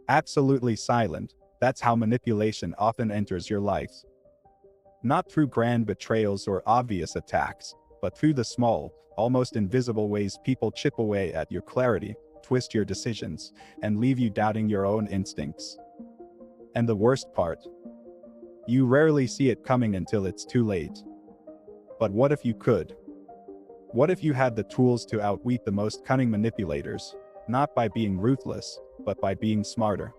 Absolutely silent. That's how manipulation often enters your life. Not through grand betrayals or obvious attacks, but through the small, almost invisible ways people chip away at your clarity, twist your decisions, and leave you doubting your own instincts. And the worst part? You rarely see it coming until it's too late. But what if you could? What if you had the tools to outwit the most cunning manipulators, not by being ruthless, but by being smarter?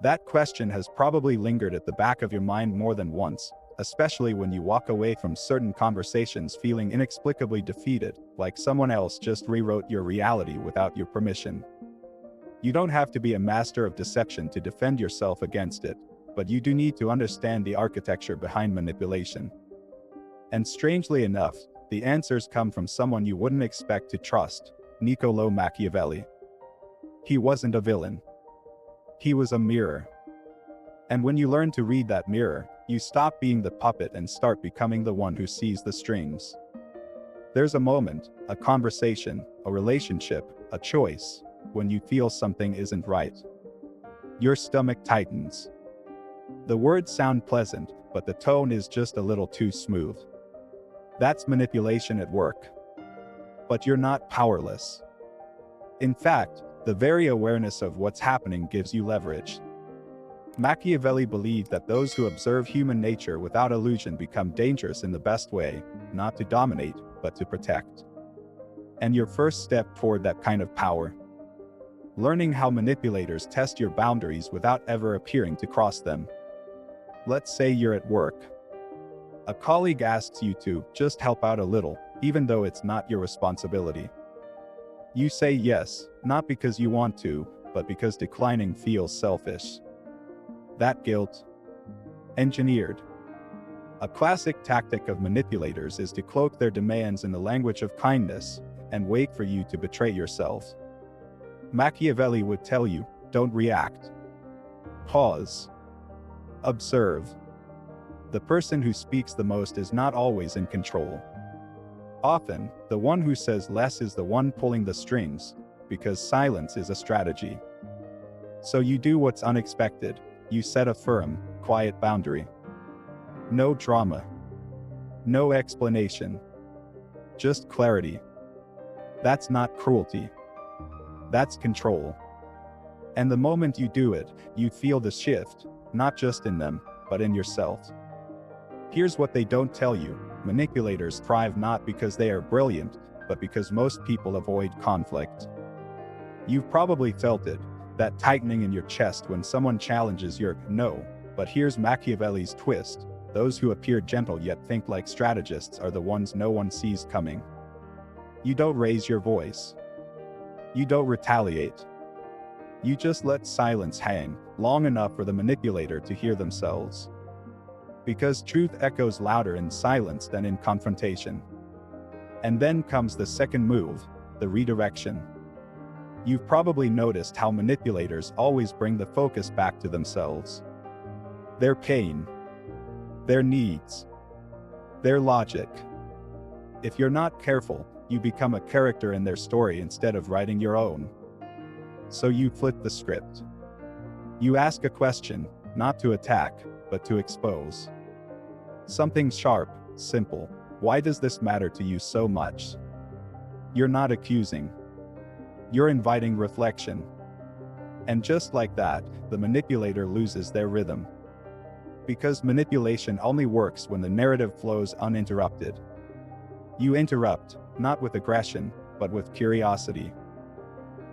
That question has probably lingered at the back of your mind more than once, especially when you walk away from certain conversations feeling inexplicably defeated, like someone else just rewrote your reality without your permission. You don't have to be a master of deception to defend yourself against it, but you do need to understand the architecture behind manipulation. And strangely enough, the answers come from someone you wouldn't expect to trust, Niccolo Machiavelli. He wasn't a villain. He was a mirror. And when you learn to read that mirror, you stop being the puppet and start becoming the one who sees the strings. There's a moment, a conversation, a relationship, a choice, when you feel something isn't right. Your stomach tightens. The words sound pleasant, but the tone is just a little too smooth. That's manipulation at work. But you're not powerless. In fact, the very awareness of what's happening gives you leverage. Machiavelli believed that those who observe human nature without illusion become dangerous in the best way, not to dominate, but to protect. And your first step toward that kind of power? Learning how manipulators test your boundaries without ever appearing to cross them. Let's say you're at work. A colleague asks you to just help out a little, even though it's not your responsibility. You say yes, not because you want to, but because declining feels selfish. That guilt. Engineered. A classic tactic of manipulators is to cloak their demands in the language of kindness, and wait for you to betray yourself. Machiavelli would tell you, don't react. Pause. Observe. The person who speaks the most is not always in control. Often, the one who says less is the one pulling the strings, because silence is a strategy. So you do what's unexpected, you set a firm, quiet boundary. No drama. No explanation. Just clarity. That's not cruelty. That's control. And the moment you do it, you feel the shift, not just in them, but in yourself. Here's what they don't tell you. Manipulators thrive not because they are brilliant, but because most people avoid conflict. You've probably felt it, that tightening in your chest when someone challenges your no. But here's Machiavelli's twist. Those who appear gentle yet think like strategists are the ones no one sees coming. You don't raise your voice. You don't retaliate. You just let silence hang, long enough for the manipulator to hear themselves. Because truth echoes louder in silence than in confrontation. And then comes the second move, the redirection. You've probably noticed how manipulators always bring the focus back to themselves. Their pain. Their needs. Their logic. If you're not careful, you become a character in their story instead of writing your own. So you flip the script. You ask a question, not to attack, but to expose. Something sharp, simple. Why does this matter to you so much? You're not accusing. You're inviting reflection. And just like that, the manipulator loses their rhythm. Because manipulation only works when the narrative flows uninterrupted. You interrupt, not with aggression, but with curiosity.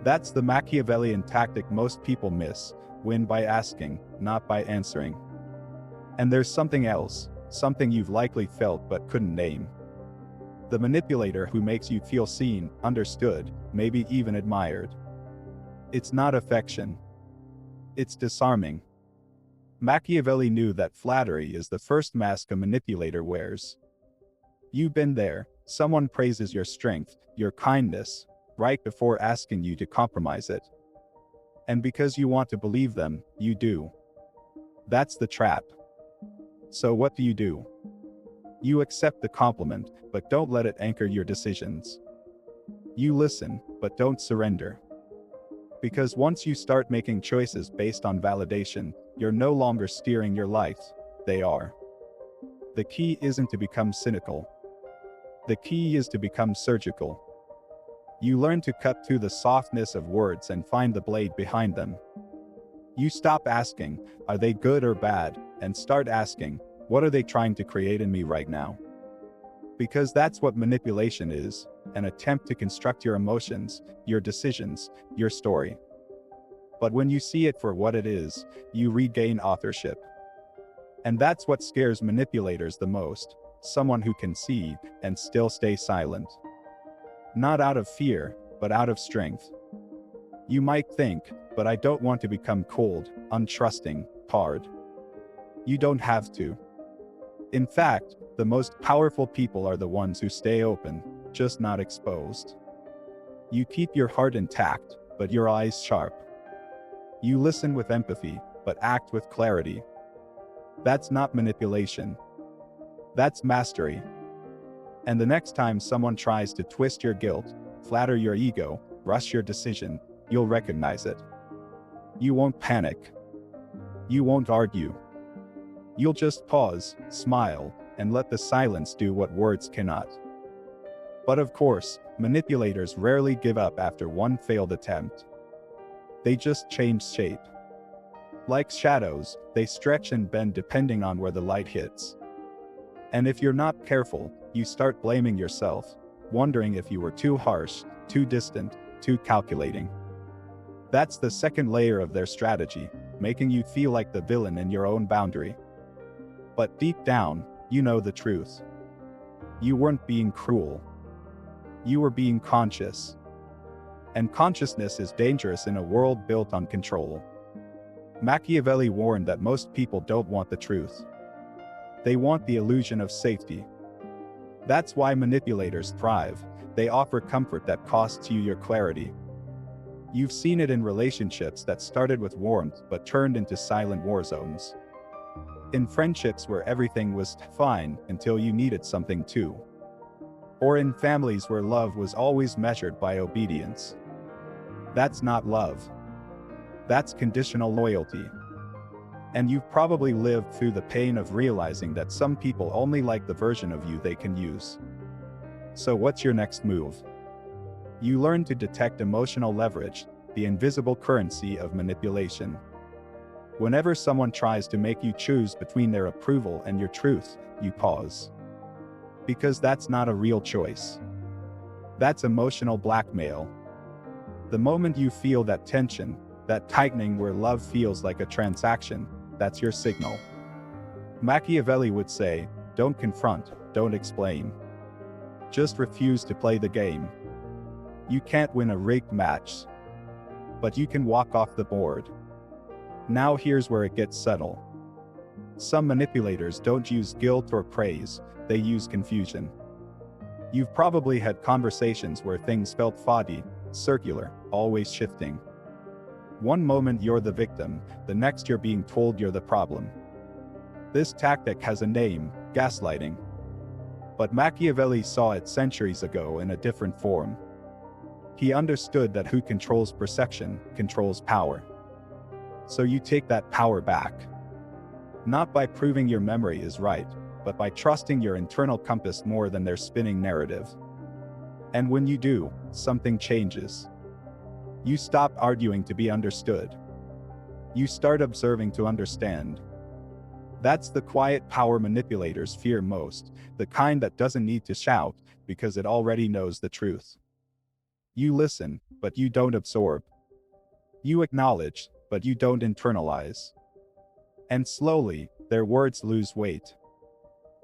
That's the Machiavellian tactic most people miss, win by asking, not by answering. And there's something else, something you've likely felt but couldn't name. The manipulator who makes you feel seen, understood, maybe even admired. It's not affection. It's disarming. Machiavelli knew that flattery is the first mask a manipulator wears. You've been there, someone praises your strength, your kindness, right before asking you to compromise it. And because you want to believe them, you do. That's the trap. So what do? You accept the compliment, but don't let it anchor your decisions. You listen, but don't surrender. Because once you start making choices based on validation, you're no longer steering your life, they are. The key isn't to become cynical. The key is to become surgical. You learn to cut through the softness of words and find the blade behind them. You stop asking, are they good or bad, and start asking, what are they trying to create in me right now? Because that's what manipulation is, an attempt to construct your emotions, your decisions, your story. But when you see it for what it is, you regain authorship. And that's what scares manipulators the most, someone who can see and still stay silent. Not out of fear, but out of strength. You might think, but I don't want to become cold, untrusting, hard. You don't have to. In fact, the most powerful people are the ones who stay open, just not exposed. You keep your heart intact, but your eyes sharp. You listen with empathy, but act with clarity. That's not manipulation. That's mastery. And the next time someone tries to twist your guilt, flatter your ego, rush your decision, you'll recognize it. You won't panic. You won't argue. You'll just pause, smile, and let the silence do what words cannot. But of course, manipulators rarely give up after one failed attempt. They just change shape. Like shadows, they stretch and bend depending on where the light hits. And if you're not careful, you start blaming yourself, wondering if you were too harsh, too distant, too calculating. That's the second layer of their strategy, making you feel like the villain in your own boundary. But deep down, you know the truth. You weren't being cruel. You were being conscious. And consciousness is dangerous in a world built on control. Machiavelli warned that most people don't want the truth. They want the illusion of safety. That's why manipulators thrive. They offer comfort that costs you your clarity. You've seen it in relationships that started with warmth but turned into silent war zones. In friendships where everything was fine until you needed something too. Or in families where love was always measured by obedience. That's not love. That's conditional loyalty. And you've probably lived through the pain of realizing that some people only like the version of you they can use. So what's your next move? You learn to detect emotional leverage, the invisible currency of manipulation. Whenever someone tries to make you choose between their approval and your truth, you pause. Because that's not a real choice. That's emotional blackmail. The moment you feel that tension, that tightening where love feels like a transaction, that's your signal. Machiavelli would say, don't confront, don't explain. Just refuse to play the game. You can't win a rigged match. But you can walk off the board. Now here's where it gets subtle. Some manipulators don't use guilt or praise, they use confusion. You've probably had conversations where things felt foggy, circular, always shifting. One moment you're the victim, the next you're being told you're the problem. This tactic has a name, gaslighting. But Machiavelli saw it centuries ago in a different form. He understood that who controls perception, controls power. So you take that power back. Not by proving your memory is right, but by trusting your internal compass more than their spinning narrative. And when you do, something changes. You stop arguing to be understood. You start observing to understand. That's the quiet power manipulators fear most, the kind that doesn't need to shout, because it already knows the truth. You listen, but you don't absorb. You acknowledge, but you don't internalize. And slowly, their words lose weight.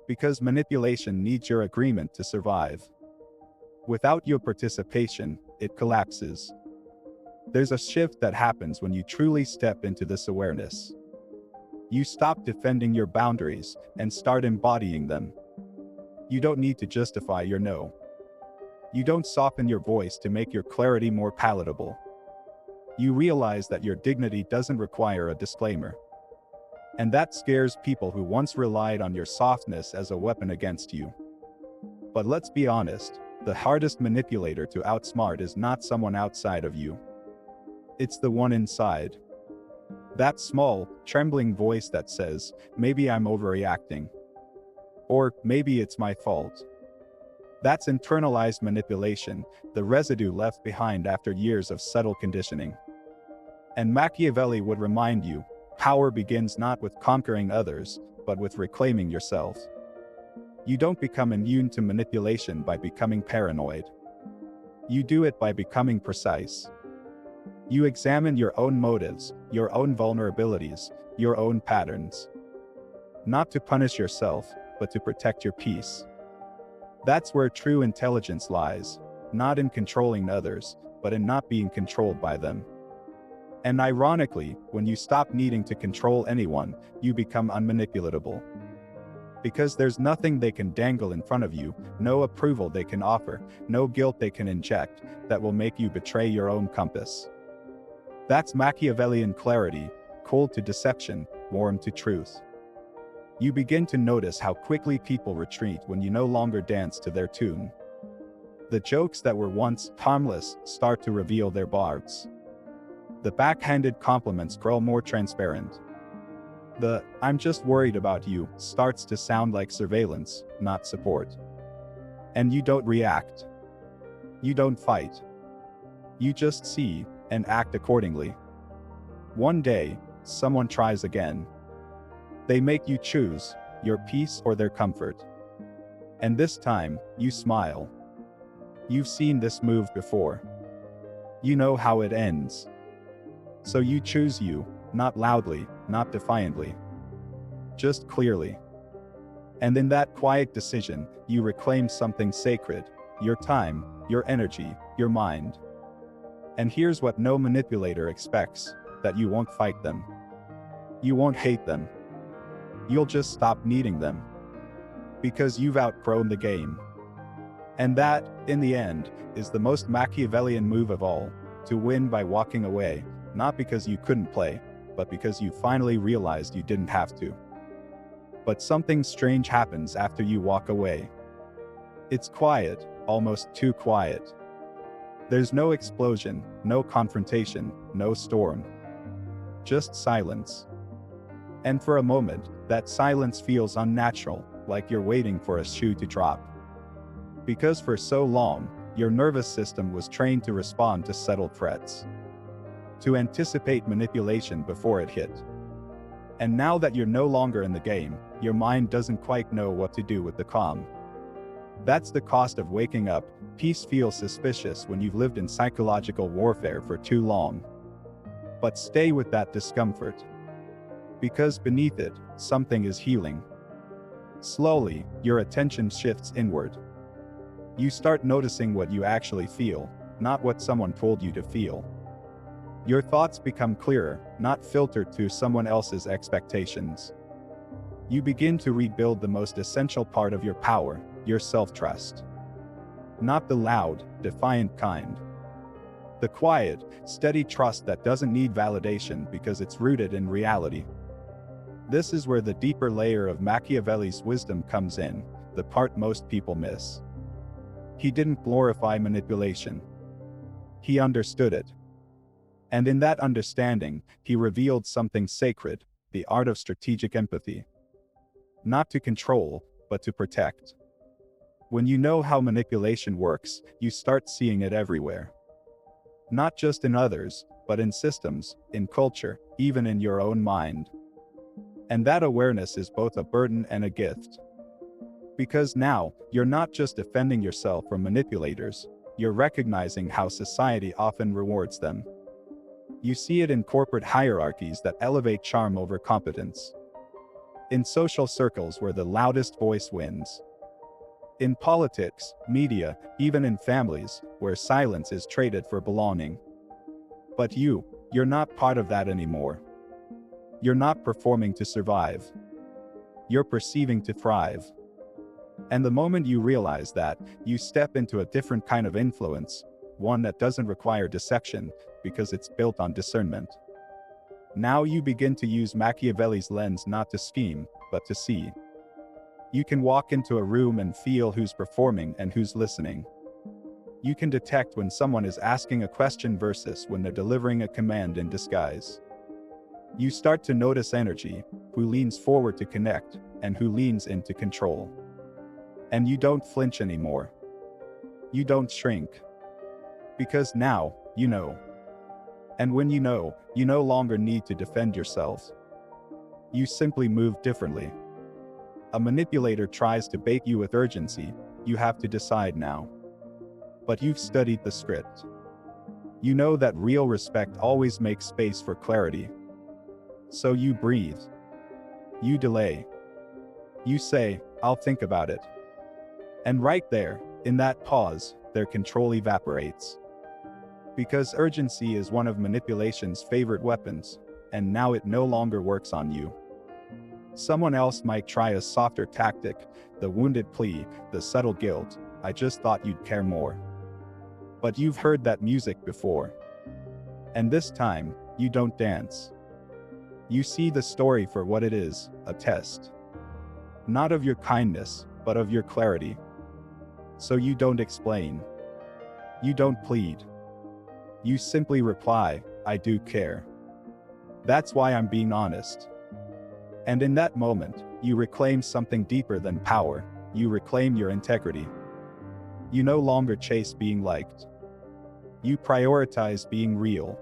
Because manipulation needs your agreement to survive. Without your participation, it collapses. There's a shift that happens when you truly step into this awareness. You stop defending your boundaries and start embodying them. You don't need to justify your no. You don't soften your voice to make your clarity more palatable. You realize that your dignity doesn't require a disclaimer. And that scares people who once relied on your softness as a weapon against you. But let's be honest, the hardest manipulator to outsmart is not someone outside of you. It's the one inside. That small, trembling voice that says, maybe I'm overreacting. Or maybe it's my fault. That's internalized manipulation, the residue left behind after years of subtle conditioning. And Machiavelli would remind you, power begins not with conquering others, but with reclaiming yourself. You don't become immune to manipulation by becoming paranoid. You do it by becoming precise. You examine your own motives, your own vulnerabilities, your own patterns. Not to punish yourself, but to protect your peace. That's where true intelligence lies, not in controlling others, but in not being controlled by them. And ironically, when you stop needing to control anyone, you become unmanipulatable. Because there's nothing they can dangle in front of you, no approval they can offer, no guilt they can inject, that will make you betray your own compass. That's Machiavellian clarity, cold to deception, warm to truth. You begin to notice how quickly people retreat when you no longer dance to their tune. The jokes that were once harmless start to reveal their barbs. The backhanded compliments grow more transparent. The "I'm just worried about you" starts to sound like surveillance, not support. And you don't react. You don't fight. You just see and act accordingly. One day, someone tries again. They make you choose your peace or their comfort. And this time, you smile. You've seen this move before. You know how it ends. So you choose you, not loudly, not defiantly. Just clearly. And in that quiet decision, you reclaim something sacred, your time, your energy, your mind. And here's what no manipulator expects, that you won't fight them. You won't hate them. You'll just stop needing them. Because you've outgrown the game. And that, in the end, is the most Machiavellian move of all, to win by walking away, not because you couldn't play, but because you finally realized you didn't have to. But something strange happens after you walk away. It's quiet, almost too quiet. There's no explosion, no confrontation, no storm. Just silence. And for a moment, that silence feels unnatural, like you're waiting for a shoe to drop. Because for so long, your nervous system was trained to respond to subtle threats. To anticipate manipulation before it hit. And now that you're no longer in the game, your mind doesn't quite know what to do with the calm. That's the cost of waking up. Peace feels suspicious when you've lived in psychological warfare for too long. But stay with that discomfort. Because beneath it, something is healing. Slowly, your attention shifts inward. You start noticing what you actually feel, not what someone told you to feel. Your thoughts become clearer, not filtered through someone else's expectations. You begin to rebuild the most essential part of your power, your self-trust. Not the loud, defiant kind. The quiet, steady trust that doesn't need validation because it's rooted in reality. This is where the deeper layer of Machiavelli's wisdom comes in, the part most people miss. He didn't glorify manipulation. He understood it. And in that understanding, he revealed something sacred, the art of strategic empathy. Not to control, but to protect. When you know how manipulation works, you start seeing it everywhere. Not just in others, but in systems, in culture, even in your own mind. And that awareness is both a burden and a gift. Because now, you're not just defending yourself from manipulators, you're recognizing how society often rewards them. You see it in corporate hierarchies that elevate charm over competence. In social circles where the loudest voice wins. In politics, media, even in families, where silence is traded for belonging. But you're not part of that anymore. You're not performing to survive. You're perceiving to thrive. And the moment you realize that, you step into a different kind of influence, one that doesn't require deception, because it's built on discernment. Now you begin to use Machiavelli's lens not to scheme, but to see. You can walk into a room and feel who's performing and who's listening. You can detect when someone is asking a question versus when they're delivering a command in disguise. You start to notice energy, who leans forward to connect, and who leans in to control. And you don't flinch anymore. You don't shrink. Because now, you know. And when you know, you no longer need to defend yourself. You simply move differently. A manipulator tries to bait you with urgency, you have to decide now. But you've studied the script. You know that real respect always makes space for clarity. So you breathe. You delay. You say, I'll think about it. And right there, in that pause, their control evaporates. Because urgency is one of manipulation's favorite weapons, and now it no longer works on you. Someone else might try a softer tactic, the wounded plea, the subtle guilt, I just thought you'd care more. But you've heard that music before. And this time, you don't dance. You see the story for what it is, a test. Not of your kindness, but of your clarity. So you don't explain. You don't plead. You simply reply, I do care. That's why I'm being honest. And in that moment, you reclaim something deeper than power, you reclaim your integrity. You no longer chase being liked. You prioritize being real.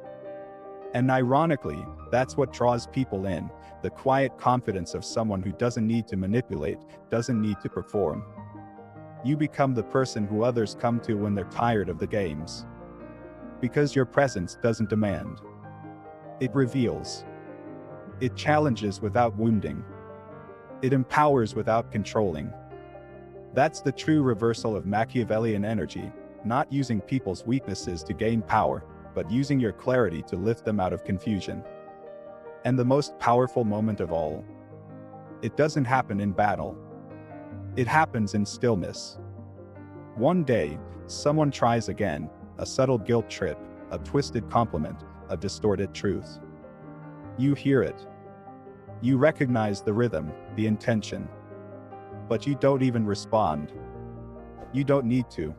And ironically, that's what draws people in, the quiet confidence of someone who doesn't need to manipulate, doesn't need to perform. You become the person who others come to when they're tired of the games. Because your presence doesn't demand. It reveals. It challenges without wounding. It empowers without controlling. That's the true reversal of Machiavellian energy, not using people's weaknesses to gain power, but using your clarity to lift them out of confusion. And the most powerful moment of all. It doesn't happen in battle. It happens in stillness. One day, someone tries again, a subtle guilt trip, a twisted compliment, a distorted truth. You hear it. You recognize the rhythm, the intention. But you don't even respond. You don't need to.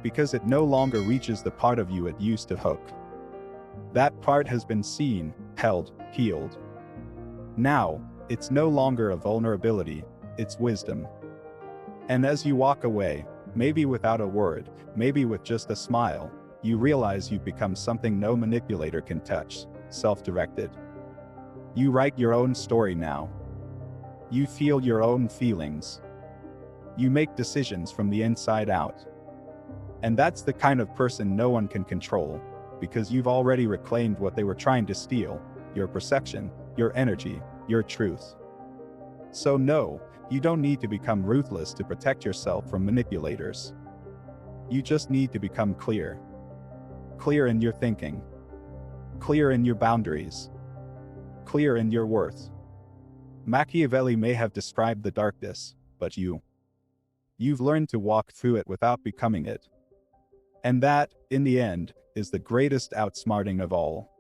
Because it no longer reaches the part of you it used to hook. That part has been seen, held, healed. Now, it's no longer a vulnerability, it's wisdom. And as you walk away, maybe without a word, maybe with just a smile, you realize you've become something no manipulator can touch, self-directed. You write your own story now. You feel your own feelings. You make decisions from the inside out. And that's the kind of person no one can control, because you've already reclaimed what they were trying to steal, your perception, your energy, your truth. So no, you don't need to become ruthless to protect yourself from manipulators. You just need to become clear. Clear in your thinking. Clear in your boundaries. Clear in your worth. Machiavelli may have described the darkness, but you've learned to walk through it without becoming it. And that, in the end, is the greatest outsmarting of all.